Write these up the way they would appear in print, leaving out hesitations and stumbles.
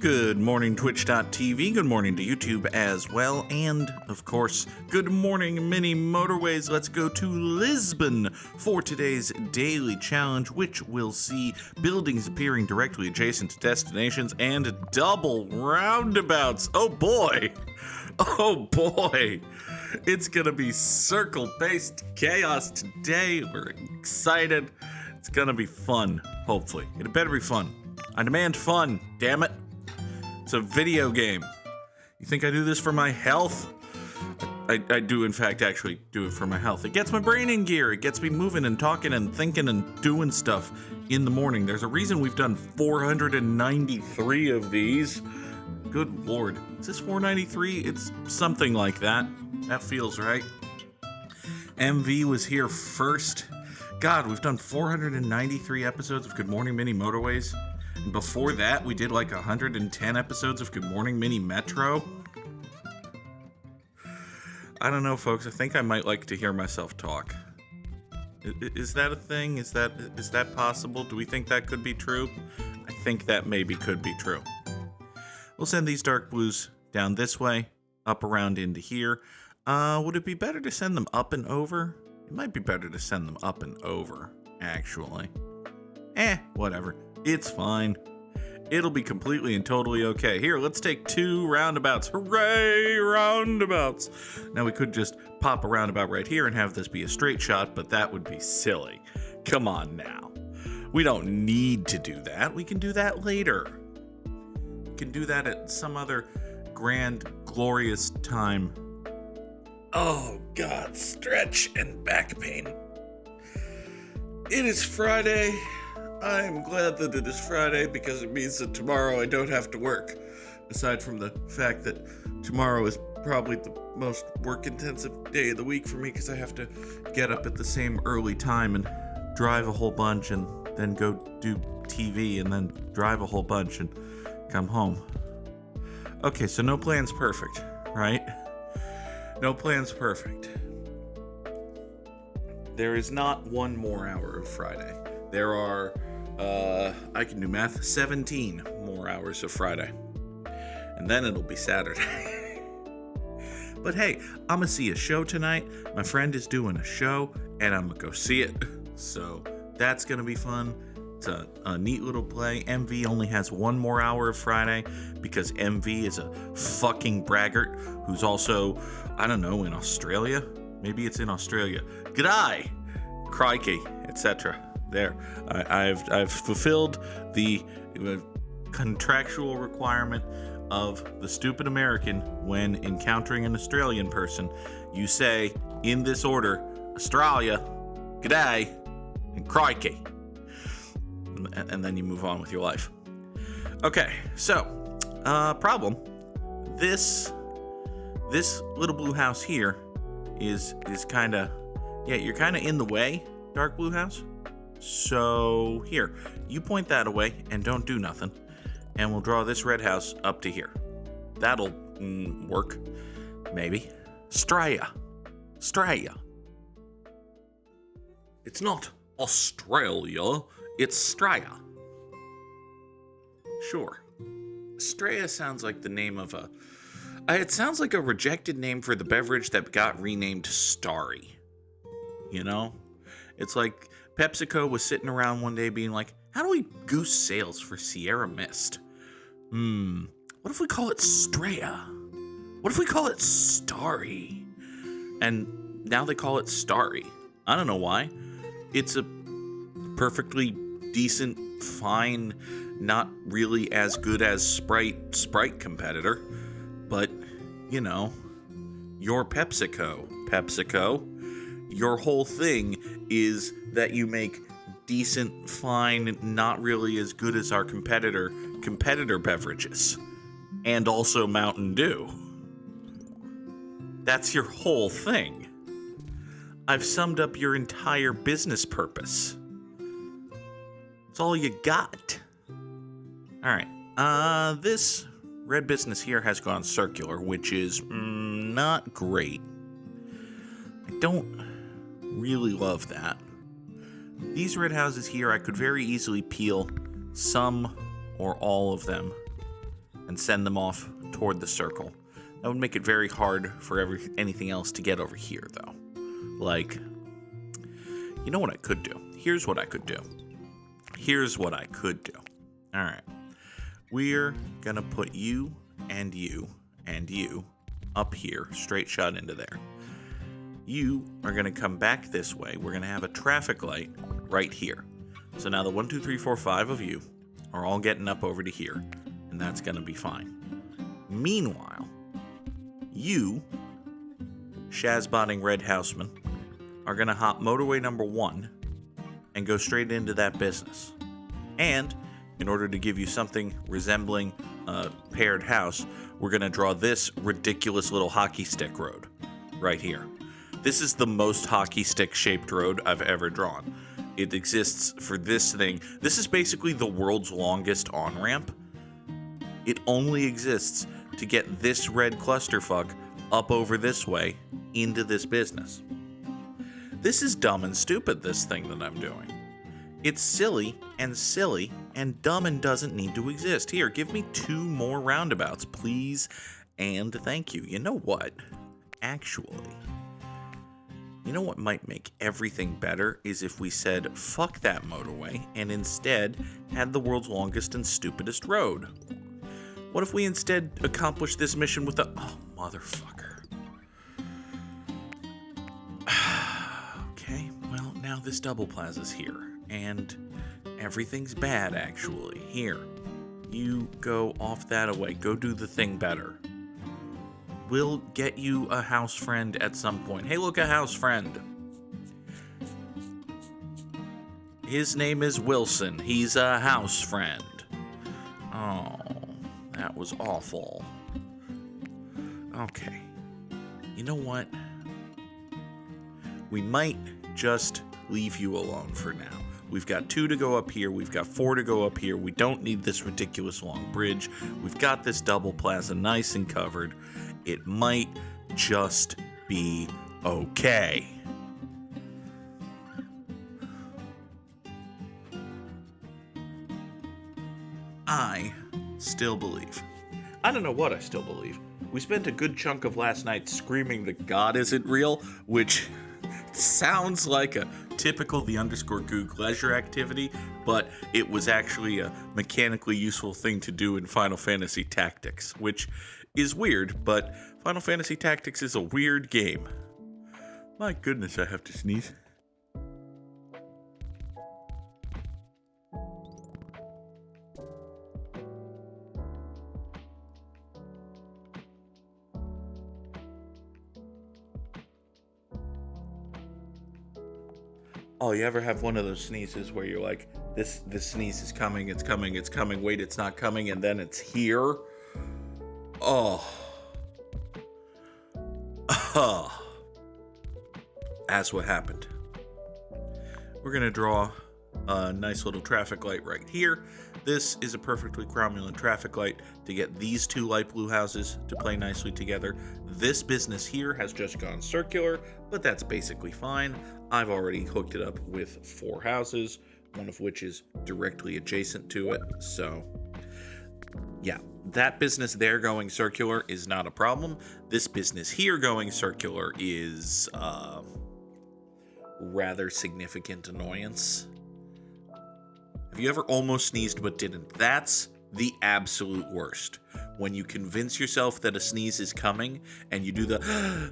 Good morning, Twitch.tv. Good morning to YouTube as well. And, of course, good morning, mini Motorways. Let's go to Lisbon for today's daily challenge, which will see buildings appearing directly adjacent to destinations and double roundabouts. Oh, boy. Oh, boy. It's going to be circle-based chaos today. We're excited. It's going to be fun, hopefully. It better be fun. I demand fun, damn it. It's a video game. You think I do this for my health? I do, in fact, actually do it for my health. It gets my brain in gear. It gets me moving and talking and thinking and doing stuff in the morning. There's a reason we've done 493 of these. Good Lord. Is this 493? It's something like that. That feels right. MV was here first. God, we've done 493 episodes of Good Morning Mini Motorways. And before that, we did like 110 episodes of Good Morning Mini Metro. I don't know, folks. I think I might like to hear myself talk. Is that a thing? Is that possible? Do we think that could be true? I think that maybe could be true. We'll send these dark blues down this way, up around into here. Would it be better to send them up and over? It might be better to send them up and over, actually. Whatever. It's fine. It'll be completely and totally okay. Here, let's take 2 roundabouts. Hooray, roundabouts. Now, we could just pop a roundabout right here and have this be a straight shot, but that would be silly. Come on now. We don't need to do that. We can do that later. We can do that at some other grand, glorious time. Oh, God, stretch and back pain. It is Friday. I'm glad that it is Friday because it means that tomorrow I don't have to work. Aside from the fact that tomorrow is probably the most work-intensive day of the week for me because I have to get up at the same early time and drive a whole bunch and then go do TV and then drive a whole bunch and come home. Okay, so no plan's perfect, right? No plan's perfect. There is not one more hour of Friday. There are, I can do math, 17 more hours of Friday. And then it'll be Saturday. But hey, I'm gonna see a show tonight. My friend is doing a show, and I'm gonna go see it. So that's gonna be fun. It's a neat little play. MV only has 1 more hour of Friday because MV is a fucking braggart who's also, I don't know, in Australia? Maybe it's in Australia. G'day! Crikey, etc. There. I've fulfilled the contractual requirement of the stupid American when encountering an Australian person. You say, in this order, Australia, g'day, and crikey. And then you move on with your life. Okay, so, problem. This little blue house here is kinda, yeah, you're kinda in the way, dark blue house. So, here, you point that away and don't do nothing. And we'll draw this red house up to here. That'll work. Maybe. Straya. It's not Australia, it's Straya. Sure. Straya sounds like the name of it sounds like a rejected name for the beverage that got renamed Starry. You know? It's like PepsiCo was sitting around one day being like, how do we goose sales for Sierra Mist? What if we call it Straya? What if we call it Starry? And now they call it Starry. I don't know why. It's a perfectly decent, fine, not really as good as Sprite competitor. But, you know, you're PepsiCo. Your whole thing is that you make decent, fine, not really as good as our competitor beverages. And also Mountain Dew. That's your whole thing. I've summed up your entire business purpose. It's all you got. Alright, this red business here has gone circular, which is not great. I don't really love that. These red houses here, I could very easily peel some or all of them and send them off toward the circle. That would make it very hard for anything else to get over here, though. Like, you know what I could do? Here's what I could do. All right. We're going to put you and you and you up here, straight shot into there. You are going to come back this way. We're going to have a traffic light right here. So now the 1, 2, 3, 4, 5 of you are all getting up over to here, and that's going to be fine. Meanwhile, you, Shazbotting Red Houseman, are going to hop motorway number 1 and go straight into that business. And in order to give you something resembling a paired house, we're going to draw this ridiculous little hockey stick road right here. This is the most hockey stick shaped road I've ever drawn. It exists for this thing. This is basically the world's longest on-ramp. It only exists to get this red clusterfuck up over this way into this business. This is dumb and stupid, this thing that I'm doing. It's silly and dumb and doesn't need to exist. Here, give me 2 more roundabouts, please, and thank you. You know what? Actually, you know what might make everything better is if we said, fuck that motorway, and instead had the world's longest and stupidest road. What if we instead accomplished this mission with a... Oh, motherfucker. Okay, well, now this double plaza's here, and everything's bad, actually. Here, you go off that away. Go do the thing better. We'll get you a house friend at some point. Hey, look, a house friend. His name is Wilson. He's a house friend. Oh, that was awful. Okay. You know what? We might just leave you alone for now. We've got 2 to go up here. We've got 4 to go up here. We don't need this ridiculous long bridge. We've got this double plaza nice and covered. It might just be okay. I still believe. I don't know what I still believe. We spent a good chunk of last night screaming that God isn't real, which sounds like a typical _Goog leisure activity, but it was actually a mechanically useful thing to do in Final Fantasy Tactics, which is weird, but Final Fantasy Tactics is a weird game. My goodness, I have to sneeze. Oh, you ever have one of those sneezes where you're like, this sneeze is coming, it's coming, wait, it's not coming, and then it's here? Oh. That's what happened. We're going to draw a nice little traffic light right here. This is a perfectly cromulent traffic light to get these 2 light blue houses to play nicely together. This business here has just gone circular, but that's basically fine. I've already hooked it up with 4 houses, one of which is directly adjacent to it. So, yeah, that business there going circular is not a problem. This business here going circular is rather significant annoyance. Have you ever almost sneezed but didn't? That's the absolute worst. When you convince yourself that a sneeze is coming and you do the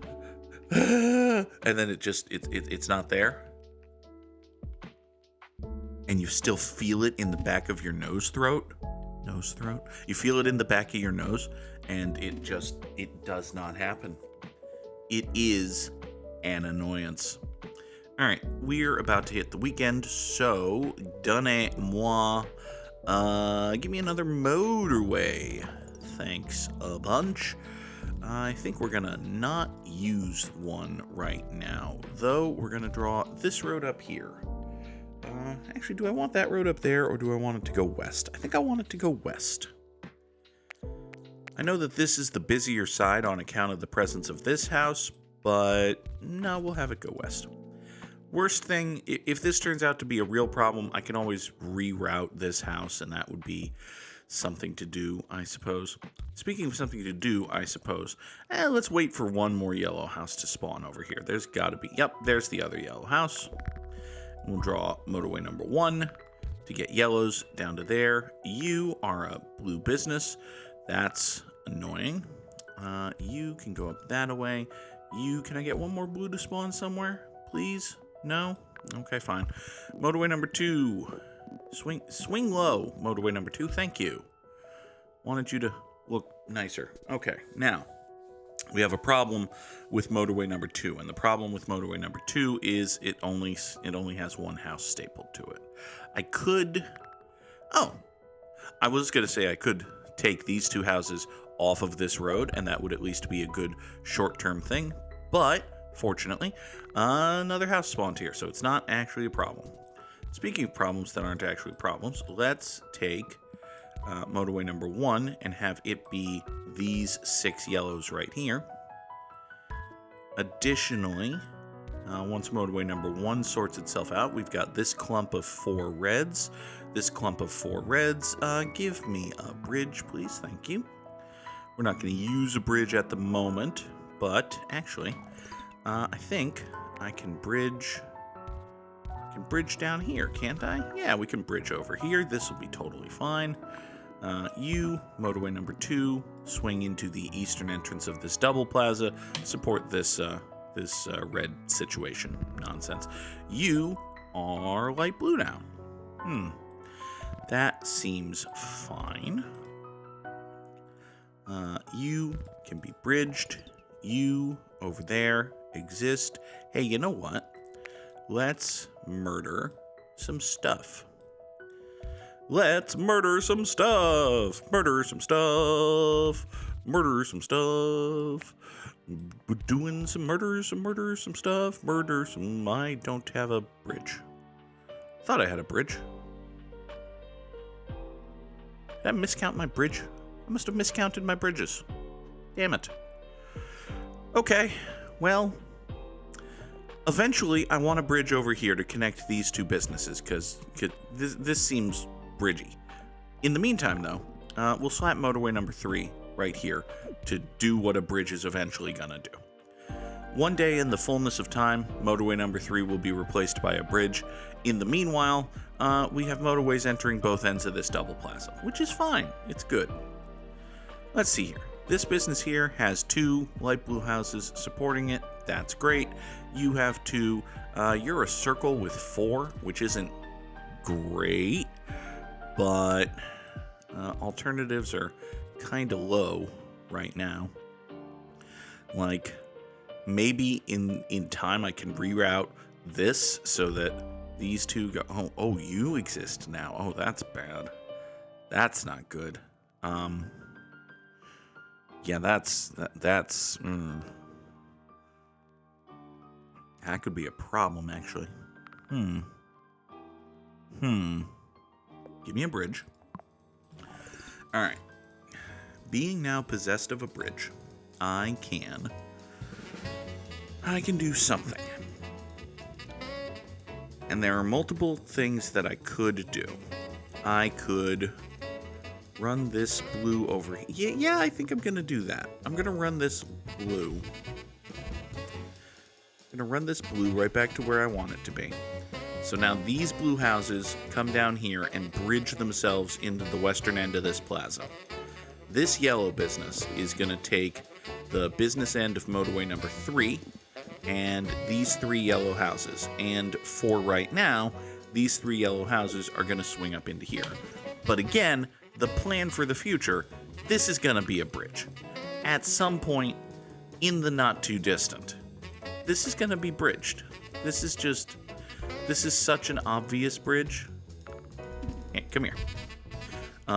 and then it's not there. And you still feel it in the back of your nose throat. You feel it in the back of your nose and it does not happen. It is an annoyance. All right, we're about to hit the weekend, so donnez-moi. Give me another motorway. Thanks a bunch. I think we're gonna not use one right now, though. We're gonna draw this road up here. Actually, do I want that road up there, or do I want it to go west? I think I want it to go west. I know that this is the busier side on account of the presence of this house, but no, we'll have it go west. Worst thing, if this turns out to be a real problem, I can always reroute this house, and that would be something to do, I suppose. Speaking of something to do, I suppose, let's wait for one more yellow house to spawn over here. There's got to be. Yep, there's the other yellow house. We'll draw motorway number 1 to get yellows down to there. You are a blue business. That's annoying. You can go up that away. Can I get one more blue to spawn somewhere, please? No? Okay, fine. Motorway number 2. Swing low, motorway number 2. Thank you. Wanted you to look nicer. Okay, now we have a problem with motorway number 2, and the problem with motorway number 2 is it only has one house stapled to it. I was gonna say I could take these 2 houses off of this road, and that would at least be a good short-term thing. But fortunately, another house spawned here, so it's not actually a problem. Speaking of problems that aren't actually problems, let's take motorway number 1 and have it be these 6 yellows right here. Additionally, once motorway number 1 sorts itself out, we've got this clump of 4 reds. This clump of 4 reds, give me a bridge, please. Thank you. We're not going to use a bridge at the moment, but actually, I think I can bridge down here, can't I? Yeah, we can bridge over here. This will be totally fine. You, motorway number 2, swing into the eastern entrance of this double plaza, support this red situation nonsense. You are light blue now. That seems fine. You can be bridged. You over there exist. Hey, you know what? Let's murder some stuff. Let's murder some stuff. Murder some stuff. Murder some stuff. We're doing some murders, some stuff. Murder some. I don't have a bridge. Thought I had a bridge. Did I miscount my bridge? I must have miscounted my bridges. Damn it. Okay, well, eventually I want a bridge over here to connect these 2 businesses, because this seems bridgy. In the meantime, though, we'll slap motorway number 3 right here to do what a bridge is eventually gonna do. One day in the fullness of time, motorway number 3 will be replaced by a bridge. In the meanwhile, we have motorways entering both ends of this double plaza, which is fine. It's good. Let's see here. This business here has 2 light blue houses supporting it. That's great. You have 2. You're a circle with 4, which isn't great, but alternatives are kind of low right now. Like, maybe in time I can reroute this so that these 2 go. Oh, you exist now. Oh, that's bad. That's not good. Yeah, that's that could be a problem, actually. Give me a bridge. All right. Being now possessed of a bridge, I can do something. And there are multiple things that I could do. I could run this blue over here. Yeah, I think I'm going to do that. I'm going to run this blue. I'm going to run this blue right back to where I want it to be. So now these blue houses come down here and bridge themselves into the western end of this plaza. This yellow business is going to take the business end of motorway number 3 and these 3 yellow houses. And for right now, these 3 yellow houses are going to swing up into here. But again, the plan for the future, this is going to be a bridge. At some point in the not too distant, this is going to be bridged. This is such an obvious bridge. Hey, come here.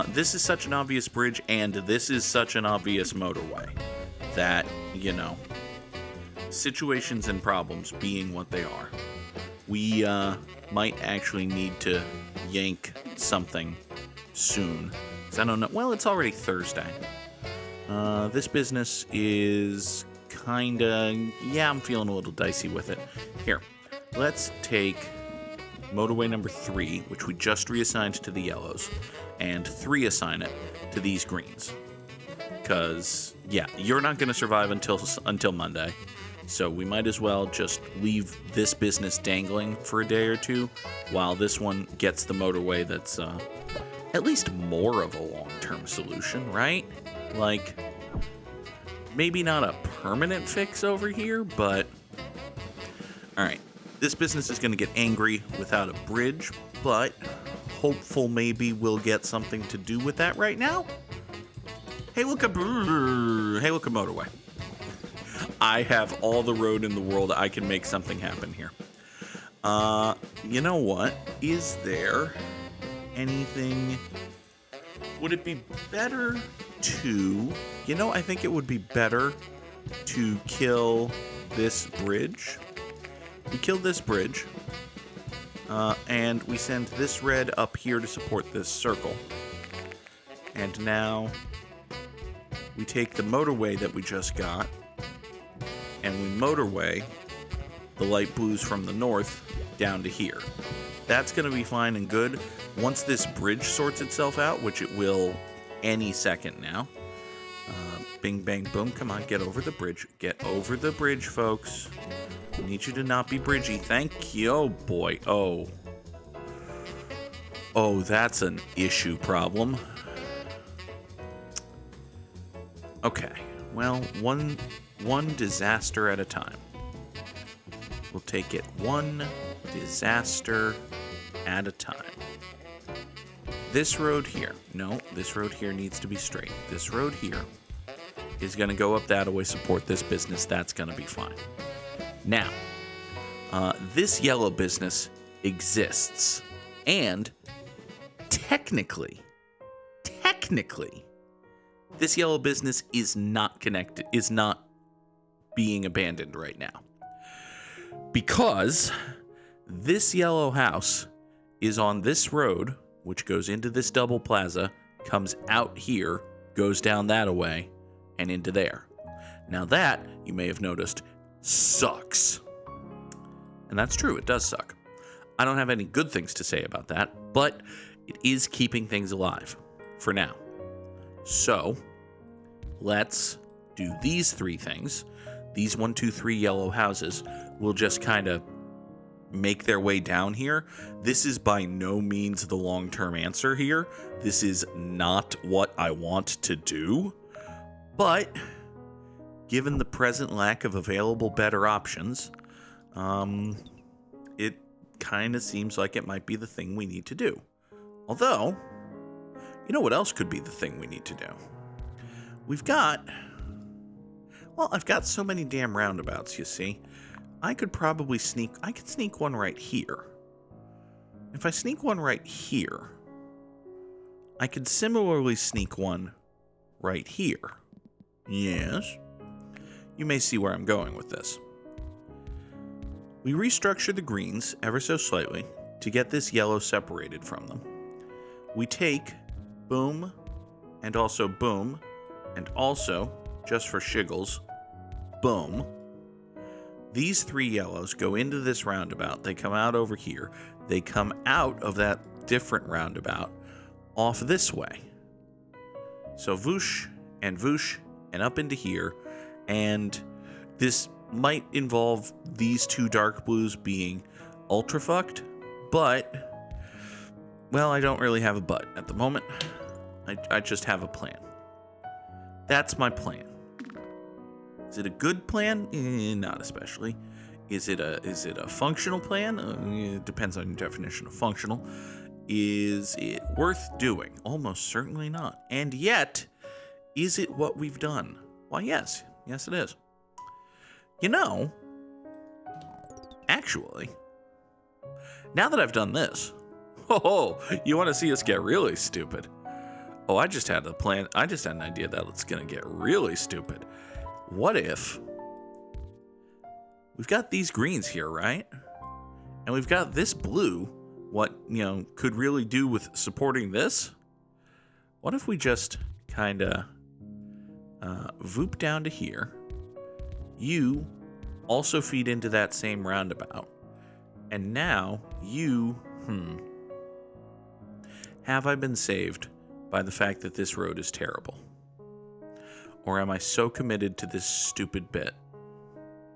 This is such an obvious bridge, and this is such an obvious motorway that, situations and problems being what they are, we might actually need to yank something soon. 'Cause I don't know. Well, it's already Thursday. This business is kinda... Yeah, I'm feeling a little dicey with it. Here, let's take motorway number 3, which we just reassigned to the yellows, and 3 assign it to these greens. Because, yeah, you're not going to survive until Monday. So we might as well just leave this business dangling for a day or two while this one gets the motorway that's at least more of a long-term solution, right? Like, maybe not a permanent fix over here, but... Alright, this business is going to get angry without a bridge, but hopeful maybe we'll get something to do with that right now. Hey, look a motorway. I have all the road in the world. I can make something happen here. You know what? Is there anything... Would it be better to... You know, I think it would be better to kill this bridge. We kill this bridge. And we send this red up here to support this circle. And now we take the motorway that we just got, and we motorway the light blues from the north down to here. That's going to be fine and good. Once this bridge sorts itself out, which it will any second now. Bing, bang, boom. Come on, get over the bridge. Get over the bridge, folks. I need you to not be bridgy. Thank you. Oh, boy. Oh. Oh, that's an issue problem. Okay. Well, one disaster at a time. We'll take it one disaster at a time. This road here. No, this road here needs to be straight. This road here is going to go up that way, support this business. That's going to be fine. Now, this yellow business exists. And technically, this yellow business is not connected, is not being abandoned right now. Because this yellow house is on this road, which goes into this double plaza, comes out here, goes down that way, and into there. Now that, you may have noticed, sucks. And that's true, it does suck. I don't have any good things to say about that, but it is keeping things alive for now. So, let's do these 3 things. These 1, 2, 3 yellow houses will just kind of make their way down here. This is by no means the long-term answer here. This is not what I want to do. But, given the present lack of available better options, it kind of seems like it might be the thing we need to do. Although, you know what else could be the thing we need to do? I've got so many damn roundabouts, you see. I could sneak one right here. If I sneak one right here, I could similarly sneak one right here. Yes. You may see where I'm going with this. We restructure the greens ever so slightly to get this yellow separated from them. We take boom, and also boom, and also, just for shiggles, boom. These 3 yellows go into this roundabout. They come out over here. They come out of that different roundabout off this way. So whoosh and up into here. And this might involve these 2 dark blues being ultra fucked, but, well, I don't really have a but at the moment. I just have a plan. That's my plan. Is it a good plan? Not especially. Is it a functional plan? It depends on your definition of functional. Is it worth doing? Almost certainly not. And yet, is it what we've done? Why, yes. Yes, it is. You know, actually, now that I've done this, you want to see us get really stupid? Oh, I just had a plan. I just had an idea that it's going to get really stupid. What if we've got these greens here, right? And we've got this blue, what, could really do with supporting this? What if we just kind of voop down to here? You also feed into that same roundabout. And now you, have I been saved by the fact that this road is terrible? Or am I so committed to this stupid bit?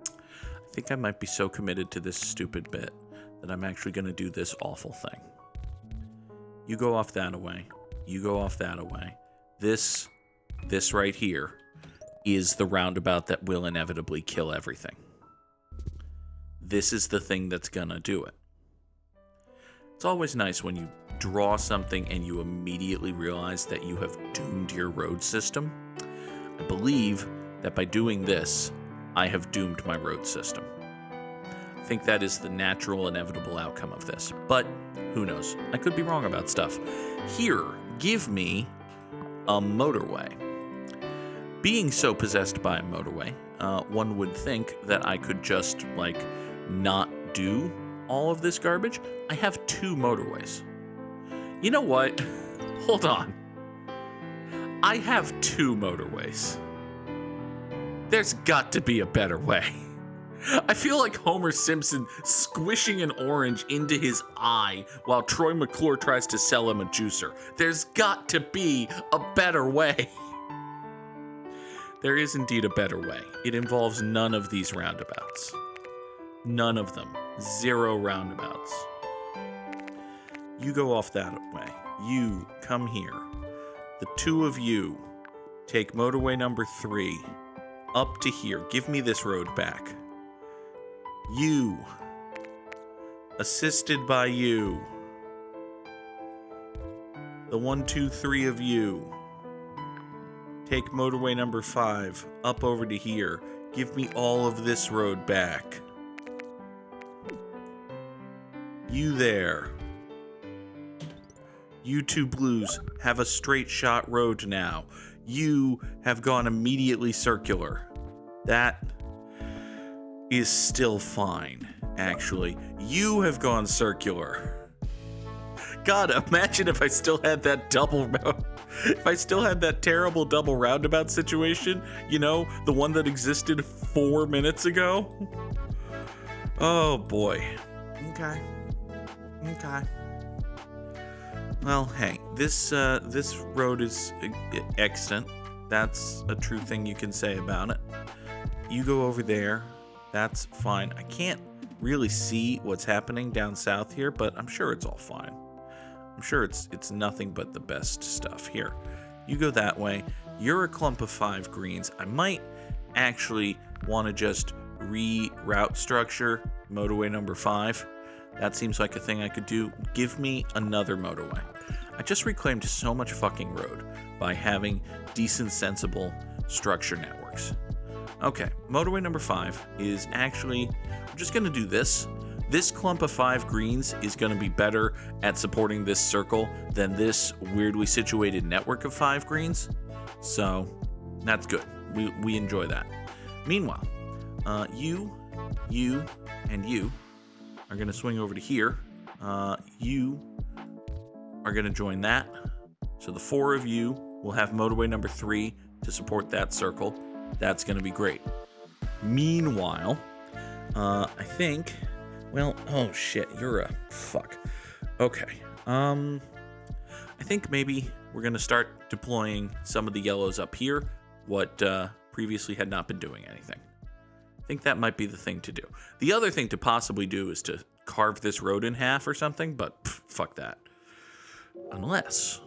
I think I might be so committed to this stupid bit that I'm actually going to do this awful thing. You go off that away. You go off that away. This right here is the roundabout that will inevitably kill everything. This is the thing that's gonna do it. It's always nice when you draw something and you immediately realize that you have doomed your road system. I believe that by doing this, I have doomed my road system. I think that is the natural, inevitable outcome of this. But who knows? I could be wrong about stuff. Here, give me a motorway. Being so possessed by a motorway, one would think that I could just, not do all of this garbage. I have 2 motorways. You know what? Hold on. I have 2 motorways. There's got to be a better way. I feel like Homer Simpson squishing an orange into his eye while Troy McClure tries to sell him a juicer. There's got to be a better way. There is indeed a better way. It involves none of these roundabouts. None of them. 0 roundabouts. You go off that way. You come here. The 2 of you take motorway number 3 up to here. Give me this road back. You, assisted by you, the 1, 2, 3 of you, take motorway number 5 up over to here. Give me all of this road back. You there. You 2 blues have a straight shot road now. You have gone immediately circular. That is still fine, actually. You have gone circular. God, imagine if I still had that if I still had that terrible double roundabout situation, the one that existed 4 minutes ago. Oh boy. Okay. Well, hey, this road is extant. That's a true thing you can say about it. You go over there. That's fine. I can't really see what's happening down south here, but I'm sure it's all fine. I'm sure it's nothing but the best stuff here. You go that way. You're a clump of 5 greens. I might actually want to just reroute structure motorway number 5. That seems like a thing I could do. Give me another motorway. I just reclaimed so much fucking road by having decent, sensible structure networks. Okay, motorway number 5 is actually, I'm just going to do this. This clump of 5 greens is going to be better at supporting this circle than this weirdly situated network of 5 greens. So that's good. We enjoy that. Meanwhile, you, and you are going to swing over to here. You are going to join that. So the 4 of you will have motorway number 3 to support that circle. That's going to be great. Meanwhile, I think, oh shit, you're a fuck. Okay. I think maybe we're going to start deploying some of the yellows up here, what previously had not been doing anything. I think that might be the thing to do. The other thing to possibly do is to carve this road in half or something, but fuck that. Unless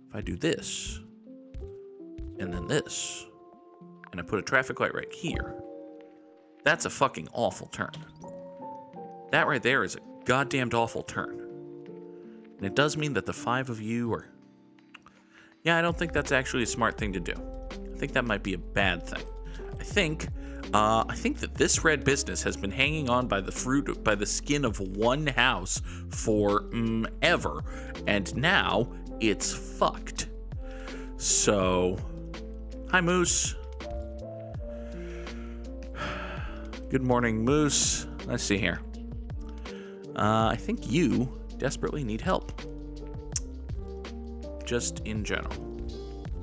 if I do this, and then this, and I put a traffic light right here, that's a fucking awful turn. That right there is a goddamned awful turn. And it does mean that the 5 of you are... Yeah, I don't think that's actually a smart thing to do. I think that might be a bad thing. I think that this red business has been hanging on by the skin of one house for ever, and now it's fucked. So, hi Moose. Good morning, Moose. Let's see here. I think you desperately need help. Just in general.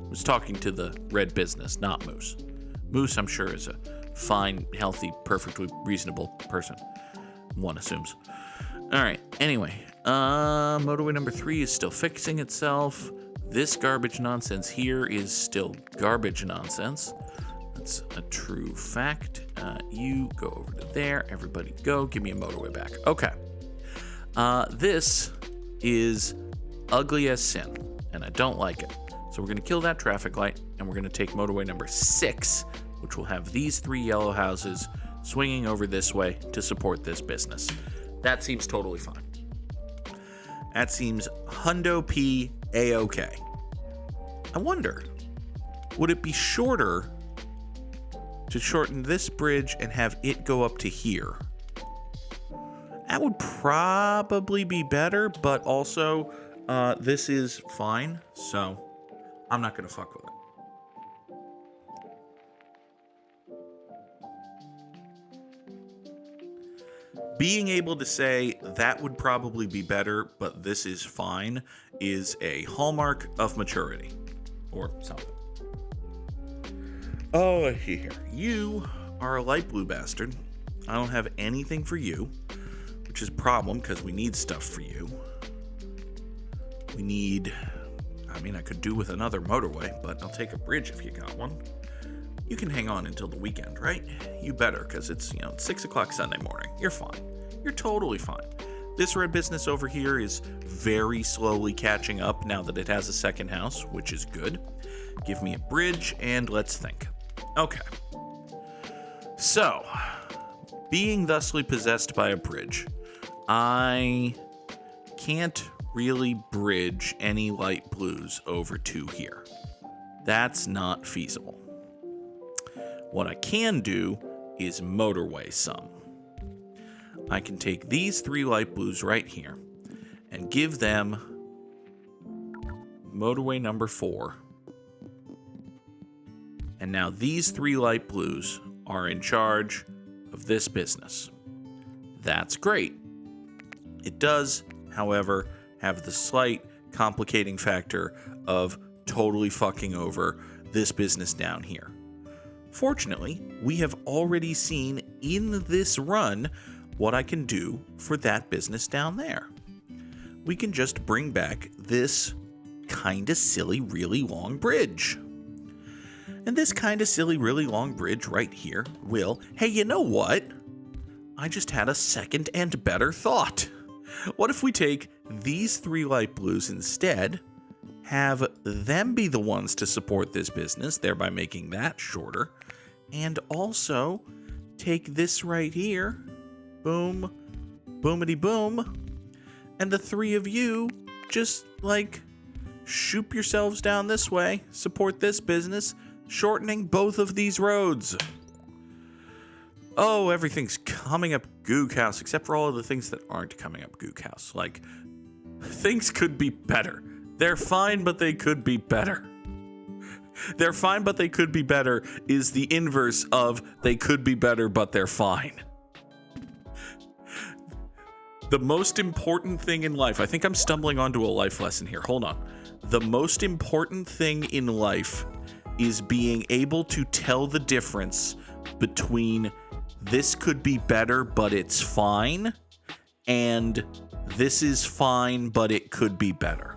I was talking to the red business, not Moose. Moose, I'm sure, is a fine, healthy, perfectly reasonable person. One assumes. All right. Anyway, motorway number 3 is still fixing itself. This garbage nonsense here is still garbage nonsense. That's a true fact. You go over to there. Everybody go. Give me a motorway back. Okay. This is ugly as sin, and I don't like it. So we're going to kill that traffic light, and we're going to take motorway number 6, which will have these 3 yellow houses swinging over this way to support this business. That seems totally fine. That seems hundo P A-okay. I wonder, would it be shorter to shorten this bridge and have it go up to here? That would probably be better, but also this is fine, so I'm not going to fuck with it. Being able to say that would probably be better, but this is fine, is a hallmark of maturity. Or something. Oh, here. You are a light blue bastard. I don't have anything for you, which is a problem because we need stuff for you. We need... I could do with another motorway, but I'll take a bridge if you got one. You can hang on until the weekend, right? You better, because it's, 6 o'clock Sunday morning. You're fine. You're totally fine. This red business over here is very slowly catching up now that it has a second house, which is good. Give me a bridge, and let's think. Okay. So, being thusly possessed by a bridge, I can't really bridge any light blues over to here. That's not feasible. What I can do is motorway some. I can take these 3 light blues right here and give them motorway number 4. And now these 3 light blues are in charge of this business. That's great. It does, however, have the slight complicating factor of totally fucking over this business down here. Fortunately, we have already seen in this run what I can do for that business down there. We can just bring back this kinda silly, really long bridge. And this kinda silly, really long bridge right here will... Hey, you know what? I just had a second and better thought. What if we take these 3 light blues instead, have them be the ones to support this business, thereby making that shorter, and also take this right here, boom, boomity boom, and the 3 of you just, shoop yourselves down this way, support this business, shortening both of these roads. Oh, everything's coming up Goog House, except for all of the things that aren't coming up Goog House. Things could be better. They're fine, but they could be better. They're fine, but they could be better is the inverse of they could be better, but they're fine. The most important thing in life, I think I'm stumbling onto a life lesson here. Hold on. The most important thing in life is being able to tell the difference between this could be better, but it's fine, and this is fine, but it could be better.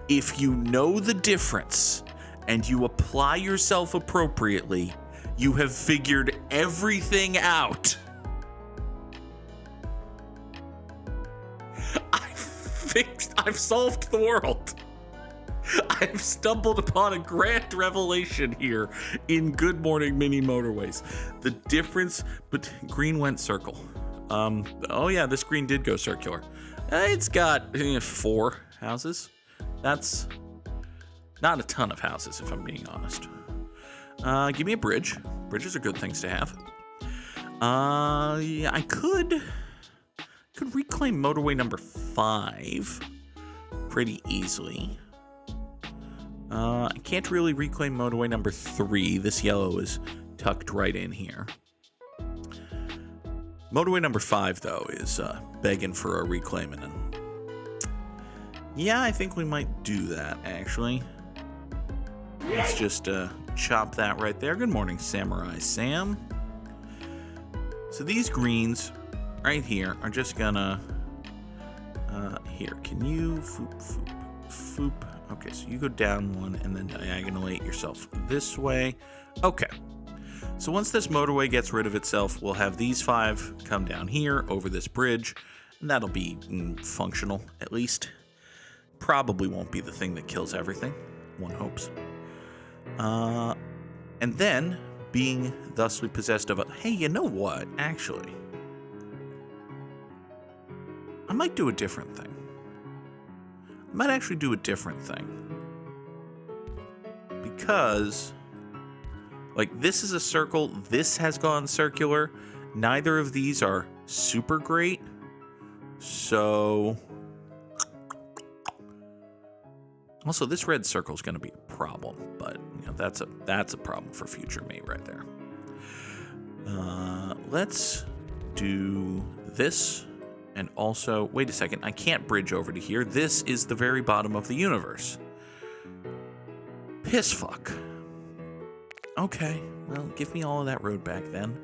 If you know the difference and you apply yourself appropriately, you have figured everything out. I've solved the world. I've stumbled upon a grand revelation here in Good Morning Mini Motorways. The difference between green went circle. Oh yeah, this green did go circular. It's got 4 houses. That's not a ton of houses, if I'm being honest. Give me a bridge. Bridges are good things to have. Yeah, I could reclaim motorway number 5 pretty easily. I can't really reclaim motorway number 3. This yellow is tucked right in here. Motorway number 5, though, is begging for a reclaiming. And yeah, I think we might do that, actually. Let's just chop that right there. Good morning, Samurai Sam. So these greens right here are just gonna, here, can you, foop. Okay, so you go down one and then diagonalate yourself this way. Okay, so once this motorway gets rid of itself, we'll have these 5 come down here over this bridge, and that'll be functional, at least. Probably won't be the thing that kills everything, one hopes. And then, being thusly possessed of a... Hey, you know what? Actually, I might do a different thing. I might actually do a different thing. Because, like, this is a circle. This has gone circular. Neither of these are super great. So... Also, this red circle is going to be a problem, but you know, that's a problem for future me right there. Let's do this, and also, wait a second, I can't bridge over to here. This is the very bottom of the universe. Piss fuck. Okay, well, give me all of that road back then.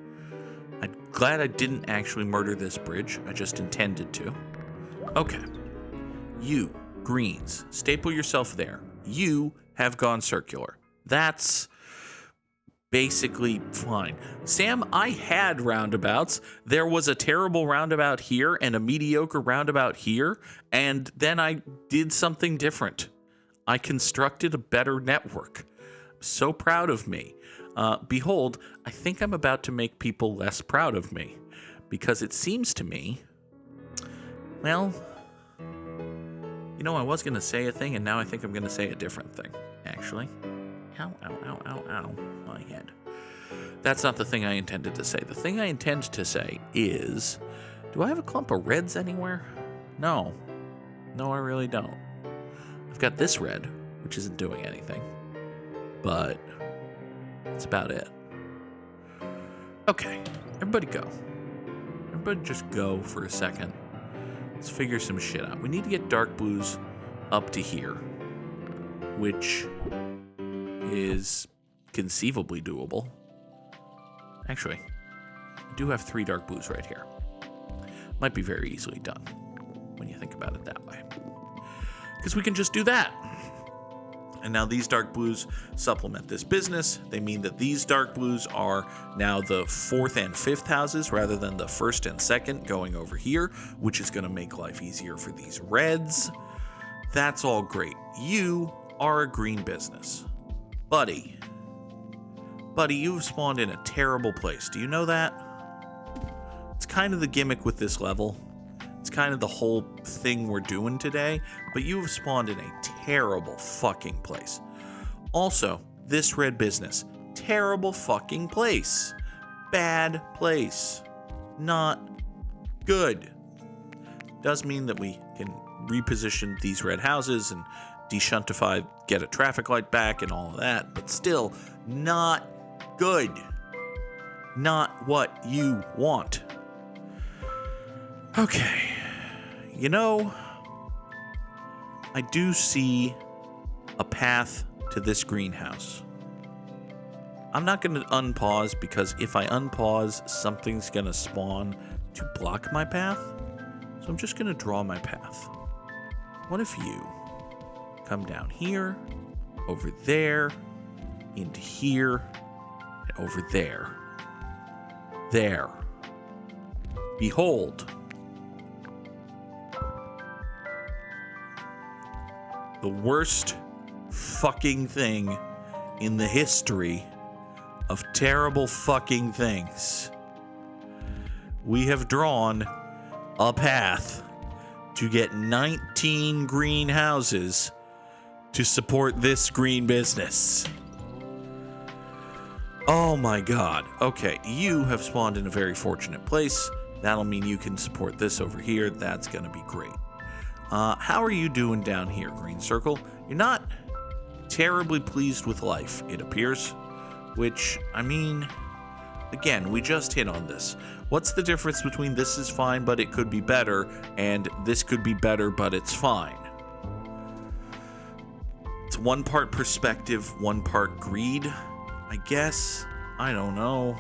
I'm glad I didn't actually murder this bridge. I just intended to. Okay. You. Greens. Staple yourself there. You have gone circular. That's basically fine. Sam, I had roundabouts. There was a terrible roundabout here and a mediocre roundabout here, and then I did something different. I constructed a better network. I'm so proud of me. Behold, I think I'm about to make people less proud of me, because it seems to me, well... You know, I was going to say a thing, and now I think I'm going to say a different thing, actually. Ow, ow, ow, ow, ow, my head. That's not the thing I intended to say. The thing I intend to say is, do I have a clump of reds anywhere? No. No, I really don't. I've got this red, which isn't doing anything, but that's about it. Okay, everybody go. Everybody just go for a second. Let's figure some shit out. We need to get dark blues up to here, which is conceivably doable. Actually, I do have 3 dark blues right here. Might be very easily done when you think about it that way. Because we can just do that. And now these dark blues supplement this business. They mean that these dark blues are now the 4th and 5th houses rather than the 1st and 2nd going over here, which is going to make life easier for these reds. That's all great. You are a green business. Buddy, you've spawned in a terrible place. Do you know that? It's kind of the gimmick with this level. It's kind of the whole thing we're doing today, but you've spawned in a terrible fucking place. Also, this red business, terrible fucking place. Bad place. Not good. Does mean that we can reposition these red houses and deshuntify, get a traffic light back and all of that, but still not good. Not what you want. Okay. You know, I do see a path to this greenhouse. I'm not going to unpause because if I unpause, something's going to spawn to block my path. So I'm just going to draw my path. What if you come down here, over there, into here, and over there. There. Behold. The worst fucking thing in the history of terrible fucking things. We have drawn a path to get 19 green houses to support this green business. Oh my god. Okay, you have spawned in a very fortunate place. That'll mean you can support this over here. That's gonna be great. How are you doing down here, Green Circle? You're not terribly pleased with life, it appears. Which, I mean, again, we just hit on this. What's the difference between this is fine, but it could be better, and this could be better, but it's fine? It's one part perspective, one part greed. I guess, I don't know.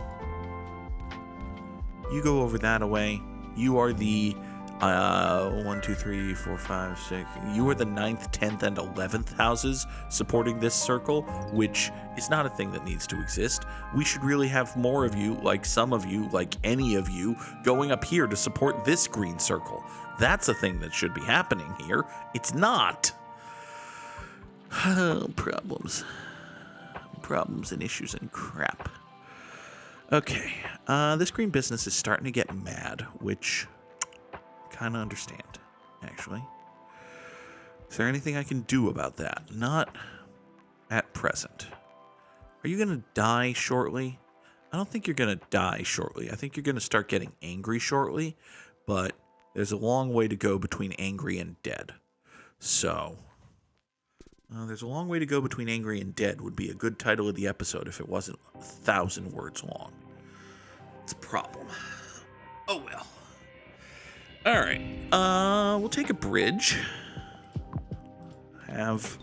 You go over that away. You are the 1, 2, 3, 4, 5, 6. You are the 9th, 10th, and 11th houses supporting this circle, which is not a thing that needs to exist. We should really have more of you, like some of you, like any of you, going up here to support this green circle. That's a thing that should be happening here. It's not. Problems. Problems and issues and crap. Okay, this green business is starting to get mad, which I kind of understand, actually. Is there anything I can do about that? Not at present. Are you going to die shortly? I don't think you're going to die shortly. I think you're going to start getting angry shortly, but there's a long way to go between angry and dead. So, there's a long way to go between angry and dead would be a good title of the episode if it wasn't 1,000 words long. It's a problem. Oh well. All right. We'll take a bridge. Have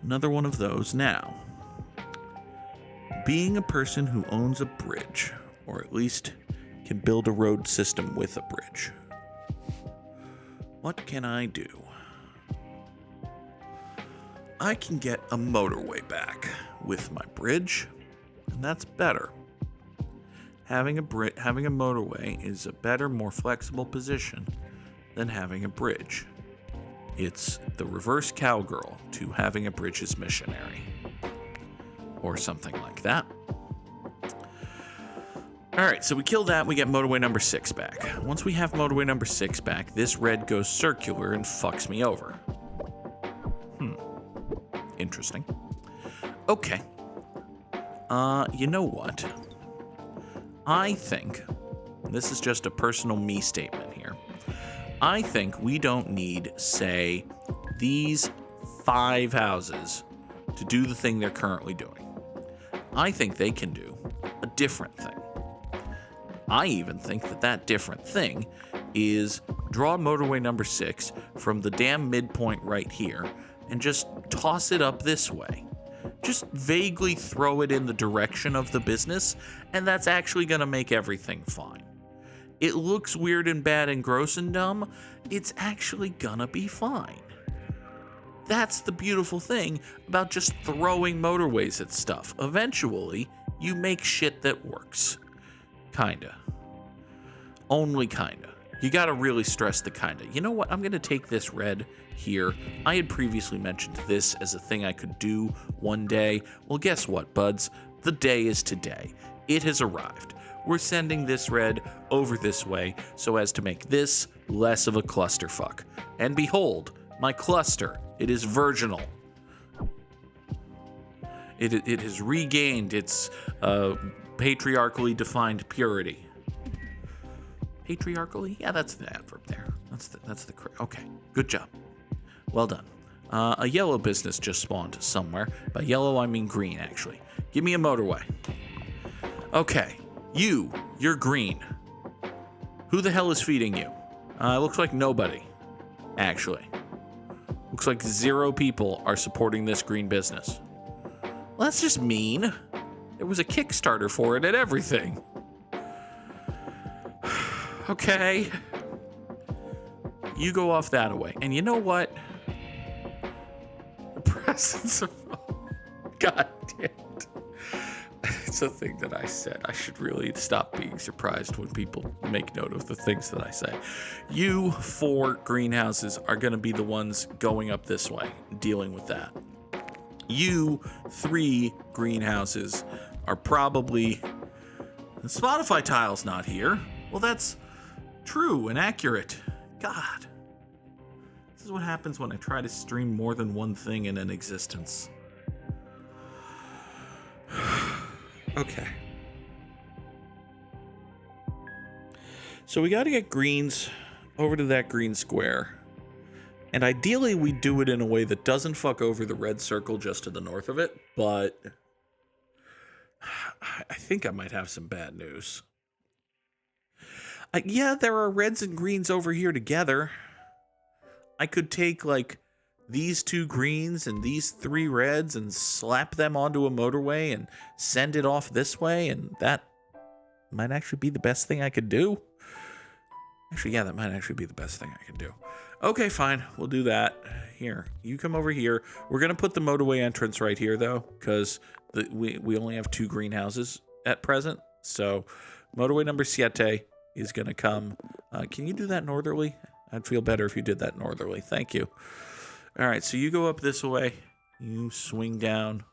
another one of those now. Being a person who owns a bridge, or at least can build a road system with a bridge, what can I do? I can get a motorway back with my bridge, and that's better. Having a motorway is a better, more flexible position than having a bridge. It's the reverse cowgirl to having a bridge is missionary, or something like that. All right, so we kill that, we get motorway number 6 back. Once we have motorway number 6 back, this red goes circular and fucks me over. Interesting. Okay. You know what? I think, this is just a personal me statement here, I think we don't need, say, these 5 houses to do the thing they're currently doing. I think they can do a different thing. I even think that different thing is draw motorway number 6 from the damn midpoint right here and just toss it up this way. Just vaguely throw it in the direction of the business, and that's actually going to make everything fine. It looks weird and bad and gross and dumb. It's actually gonna be fine. That's the beautiful thing about just throwing motorways at stuff. Eventually, you make shit that works. Kinda. Only kinda. You gotta really stress the kinda. You know what? I'm gonna take this red here. I had previously mentioned this as a thing I could do one day. Well, guess what, buds? The day is today. It has arrived. We're sending this red over this way so as to make this less of a clusterfuck. And behold, my cluster. It is virginal. It has regained its patriarchally defined purity. Patriarchally? Yeah, that's the adverb there. That's the correct. Okay, good job. Well done. A yellow business just spawned somewhere. By yellow, I mean green, actually. Give me a motorway. Okay, you're green. Who the hell is feeding you? Looks like nobody, actually. Looks like 0 people are supporting this green business. Well, that's just mean. There was a Kickstarter for it and everything. Okay. You go off that away. And you know what? The presence of... God damn it. It's a thing that I said. I should really stop being surprised when people make note of the things that I say. You 4 greenhouses are going to be the ones going up this way, dealing with that. You 3 greenhouses are probably... The Spotify tile's not here. Well, that's true and accurate. God. This is what happens when I try to stream more than one thing in an existence. Okay. So we got to get greens over to that green square. And ideally we do it in a way that doesn't fuck over the red circle just to the north of it. But I think I might have some bad news. Yeah, there are reds and greens over here together. I could take, like, these 2 greens and these 3 reds and slap them onto a motorway and send it off this way, and that might actually be the best thing I could do. Actually, yeah, that might actually be the best thing I could do. Okay, fine. We'll do that. Here, you come over here. We're going to put the motorway entrance right here, though, because we only have 2 greenhouses at present. So motorway number 7 is going to come. Can you do that northerly? I'd feel better if you did that northerly. Thank you. All right, so you go up this way. You swing down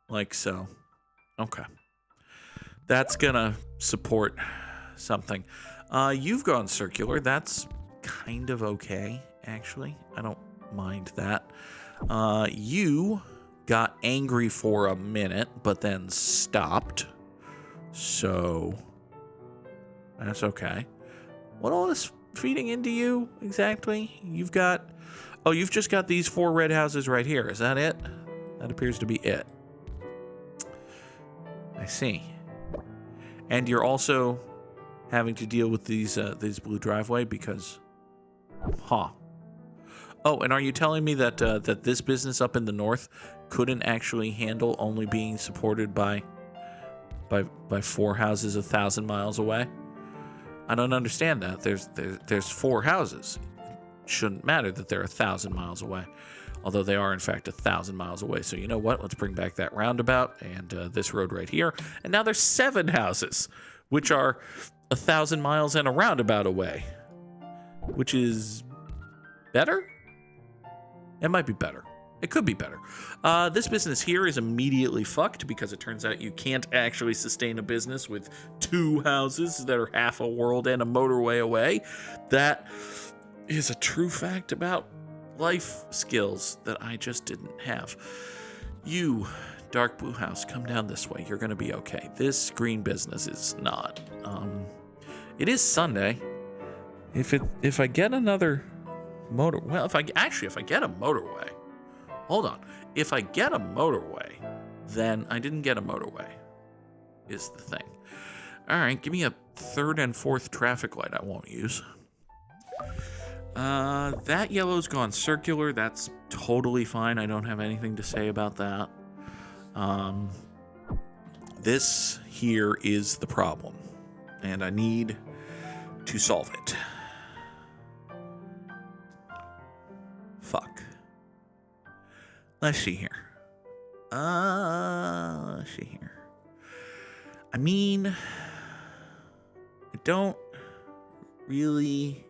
like so. Okay. That's going to support something. You've gone circular. That's kind of okay, actually. I don't mind that. You got angry for a minute, but then stopped. So that's okay. What all is feeding into you exactly? You've just got these 4 red houses right here. Is that it? That appears to be it. I see. And you're also having to deal with these blue driveway because, Oh, and are you telling me that that this business up in the north couldn't actually handle only being supported by 4 houses 1,000 miles away? I don't understand that. There's 4 houses. It shouldn't matter that they're 1,000 miles away, although they are in fact 1,000 miles away. So you know what? Let's bring back that roundabout and this road right here. And now there's 7 houses, which are 1,000 miles and a roundabout away, which is better. It might be better. It could be better. This business here is immediately fucked because it turns out you can't actually sustain a business with 2 houses that are half a world and a motorway away. That is a true fact about life skills that I just didn't have. You, dark blue house, come down this way. You're going to be okay. This green business is not. It is Sunday. If I get another if I get a motorway. Hold on. If I get a motorway, then I didn't get a motorway, is the thing. All right, give me a 3rd and 4th traffic light I won't use. That yellow's gone circular. That's totally fine. I don't have anything to say about that. This here is the problem, and I need to solve it. Fuck. Let's see here. Let's see here. I mean, I don't really.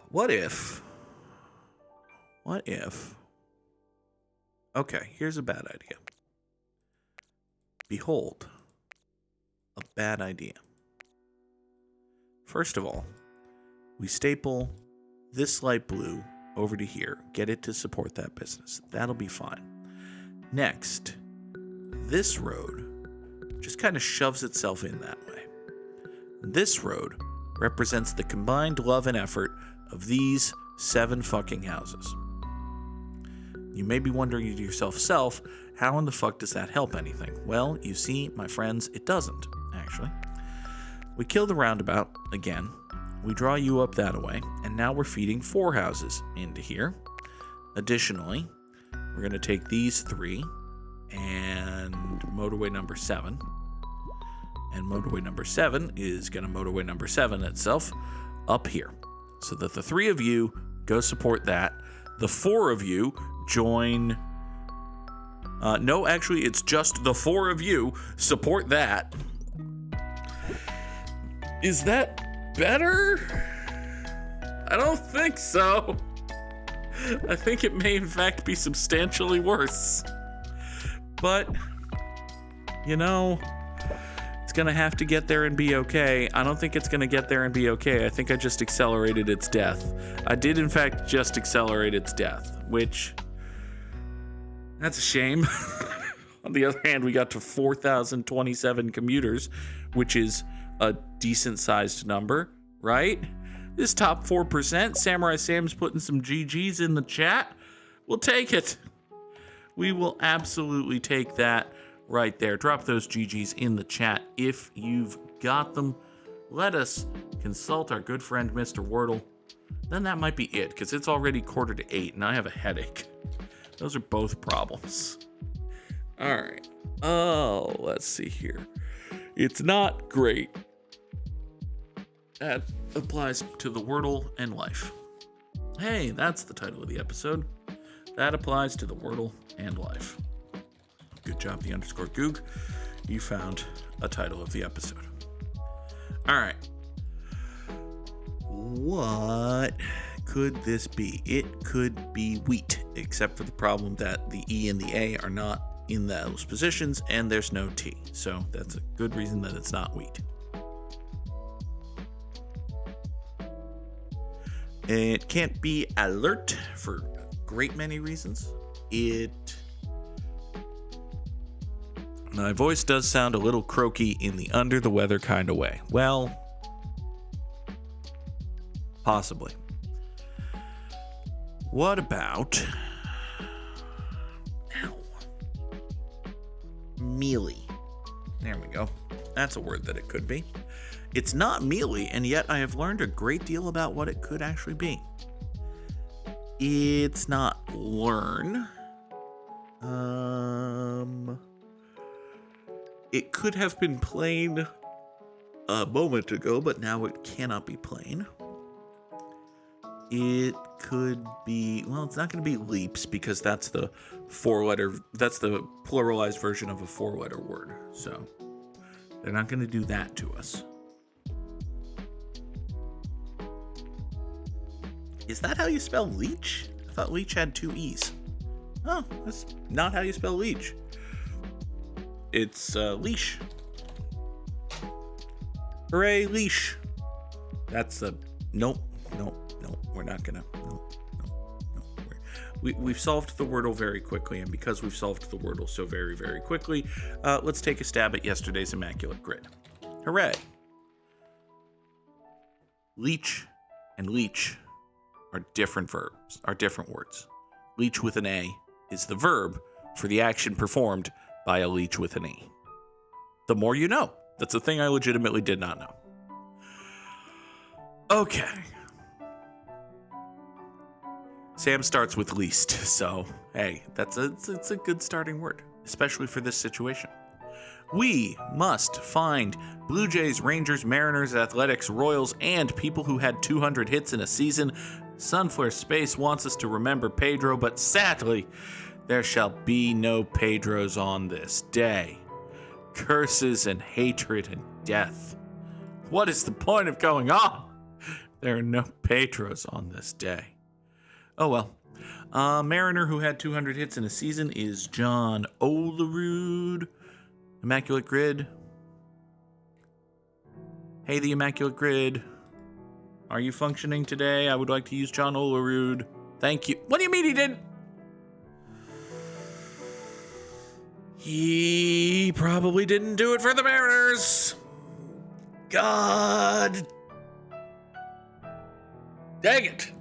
What if? Okay, here's a bad idea. Behold, a bad idea. First of all, we staple this light blue over to here, get it to support that business. That'll be fine. Next, this road just kind of shoves itself in that way. This road represents the combined love and effort of these 7 fucking houses. You may be wondering to yourself, how in the fuck does that help anything? Well, you see, my friends, it doesn't, actually. We kill the roundabout again. We draw you up that way, and now we're feeding 4 houses into here. Additionally, we're going to take these 3 and motorway number 7. And motorway number 7 is going to motorway number 7 itself up here. So that the 3 of you go support that. The 4 of you join... no, actually, it's just the 4 of you support that. Is that better? I don't think so. I think it may in fact be substantially worse. But, you know, it's gonna have to get there and be okay. I don't think it's gonna get there and be okay. I think I just accelerated its death. I did in fact just accelerate its death, which, that's a shame. On the other hand, we got to 4,027 commuters, which is a decent sized number, right? This top 4%, Samurai Sam's putting some GGs in the chat. We'll take it. We will absolutely take that right there. Drop those GGs in the chat if you've got them. Let us consult our good friend Mr. Wordle then that might be it, because it's already 7:45 and I have a headache. Those are both problems. All right. Oh, let's see here. It's not great. That applies to the Wordle and life. Hey, that's the title of the episode. That applies to the Wordle and life. Good job, the _Goog. You found a title of the episode. All right. What could this be? It could be wheat, except for the problem that the E and the A are not in those positions, and there's no T. So that's a good reason that it's not wheat. It can't be alert for a great many reasons. My voice does sound a little croaky in the under the weather kind of way. Well, possibly. What about mealy? There we go. That's a word that it could be. It's not mealy, and yet I have learned a great deal about what it could actually be. It's not learn. It could have been plain a moment ago, but now it cannot be plain. It could be, well, it's not going to be leaps because that's the that's the pluralized version of a 4-letter word. So they're not going to do that to us. Is that how you spell leech? I thought leech had 2 E's. Oh, that's not how you spell leech. It's leash. Hooray, leash. That's a nope. We're not gonna. No. We've solved the Wordle very quickly, and because we've solved the Wordle so very, very quickly, let's take a stab at yesterday's immaculate grid. Hooray! Leech and leech are different verbs, are different words. Leech with an A is the verb for the action performed by a leech with an E. The more you know. That's a thing I legitimately did not know. Okay. Sam starts with least, so hey, it's a good starting word, especially for this situation. We must find Blue Jays, Rangers, Mariners, Athletics, Royals, and people who had 200 hits in a season. Sunflare Space wants us to remember Pedro, but sadly, there shall be no Pedros on this day. Curses and hatred and death. What is the point of going on? There are no Pedros on this day. Oh well. Mariner who had 200 hits in a season is John Olerud. Immaculate Grid. Hey, the Immaculate Grid. Are you functioning today? I would like to use John Olerud. Thank you. What do you mean he didn't? He probably didn't do it for the Mariners. God. Dang it.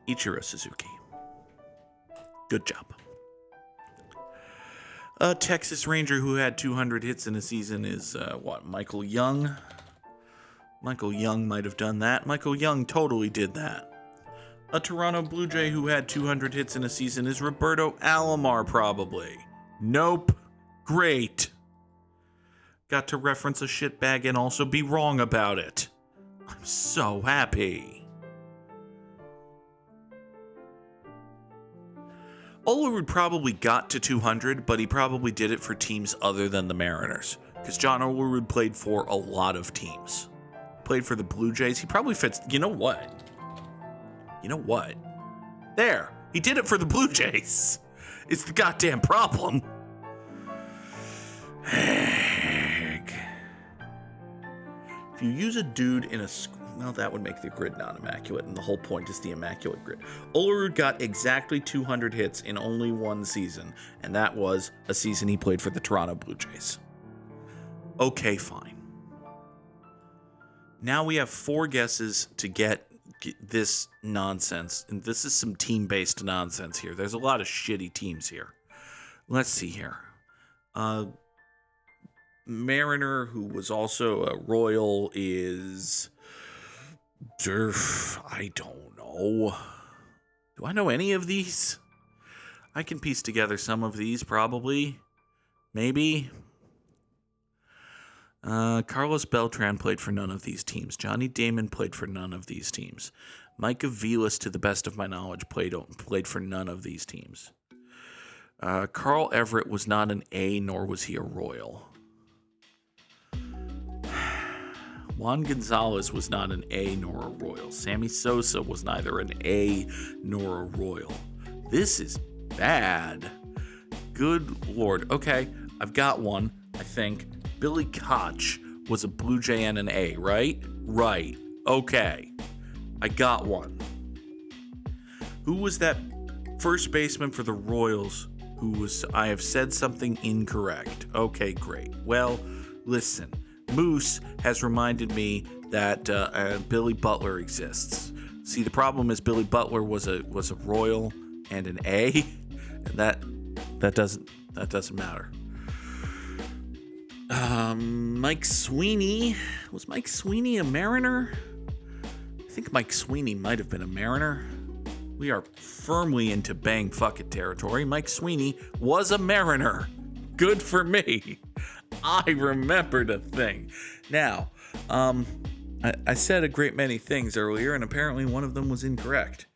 Ichiro Suzuki. Good job. A Texas Ranger who had 200 hits in a season is, Michael Young? Michael Young might have done that. Michael Young totally did that. A Toronto Blue Jay who had 200 hits in a season is Roberto Alomar, probably. Nope. Great. Got to reference a shitbag and also be wrong about it. I'm so happy. Olerud probably got to 200, but he probably did it for teams other than the Mariners. Because John Olerud played for a lot of teams. Played for the Blue Jays. He probably fits... You know what? There. He did it for the Blue Jays. It's the goddamn problem. Heck. If you use a dude in a... Well, that would make the grid non-immaculate, and the whole point is the immaculate grid. Olerud got exactly 200 hits in only one season, and that was a season he played for the Toronto Blue Jays. Okay, fine. Now we have 4 guesses to get this nonsense, and this is some team-based nonsense here. There's a lot of shitty teams here. Let's see here. Mariner, who was also a Royal, is... I don't know. Do I know any of these? I can piece together some of these, probably. Maybe. Carlos Beltran played for none of these teams. Johnny Damon played for none of these teams. Mike Aviles, to the best of my knowledge, played for none of these teams. Carl Everett was not an A, nor was he a Royal. Juan Gonzalez was not an A nor a Royal. Sammy Sosa was neither an A nor a Royal. This is bad. Good Lord. Okay, I've got one, I think. Billy Koch was a Blue Jay and an A, right? Right. Okay. I got one. Who was that first baseman for the Royals I have said something incorrect? Okay, great. Well, listen. Moose has reminded me that Billy Butler exists. See, the problem is Billy Butler was a Royal and an A, and that doesn't matter. Mike Sweeney. Was Mike Sweeney a Mariner? I think Mike Sweeney might have been a Mariner. We are firmly into bang fuck it territory. Mike Sweeney was a Mariner. Good for me. I remembered a thing. Now, I said a great many things earlier, and apparently one of them was incorrect.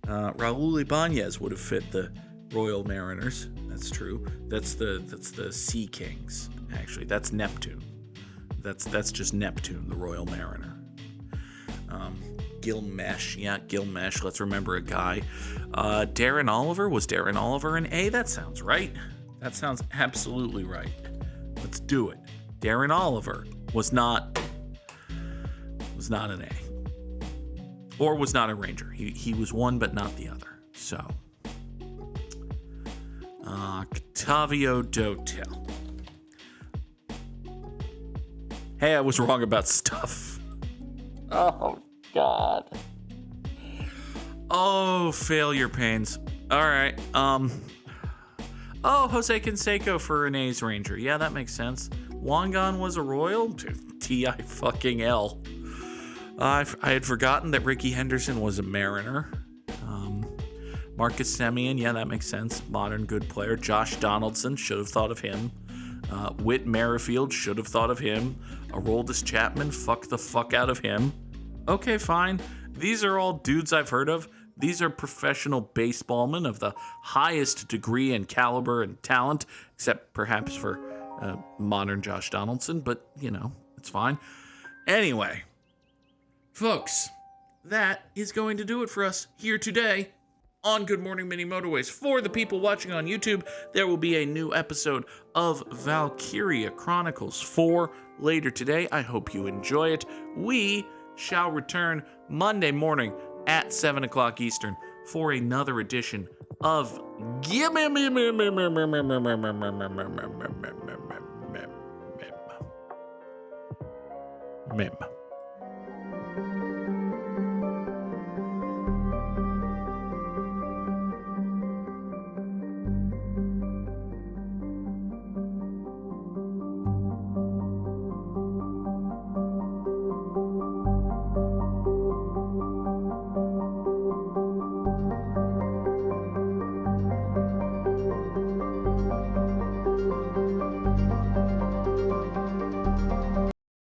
Raul Ibanez would have fit the Royal Mariners. That's true. That's the Sea Kings. Actually, that's Neptune. That's just Neptune, the Royal Mariner. Gilmesh. Yeah, Gilmesh. Let's remember a guy. Darren Oliver. Was Darren Oliver an A? That sounds right. That sounds absolutely right. Let's do it. Darren Oliver was not an A. Or was not a Ranger. He was one but not the other. So, Octavio Dotel. Hey, I was wrong about stuff. Oh, God. Oh, failure pains. All right. Oh, Jose Canseco for an A's Ranger. Yeah, that makes sense. Wangan was a Royal? T-I-fucking-L. I had forgotten that Ricky Henderson was a Mariner. Marcus Semien, yeah, that makes sense. Modern good player. Josh Donaldson, should have thought of him. Whit Merrifield, should have thought of him. Aroldis Chapman, fuck the fuck out of him. Okay, fine. These are all dudes I've heard of. These are professional baseballmen of the highest degree and caliber and talent, except perhaps for modern Josh Donaldson, but, it's fine. Anyway, folks, that is going to do it for us here today on Good Morning Mini Motorways. For the people watching on YouTube, there will be a new episode of Valkyria Chronicles 4 later today. I hope you enjoy it. We shall return Monday morning at 7 o'clock Eastern for another edition of Mem.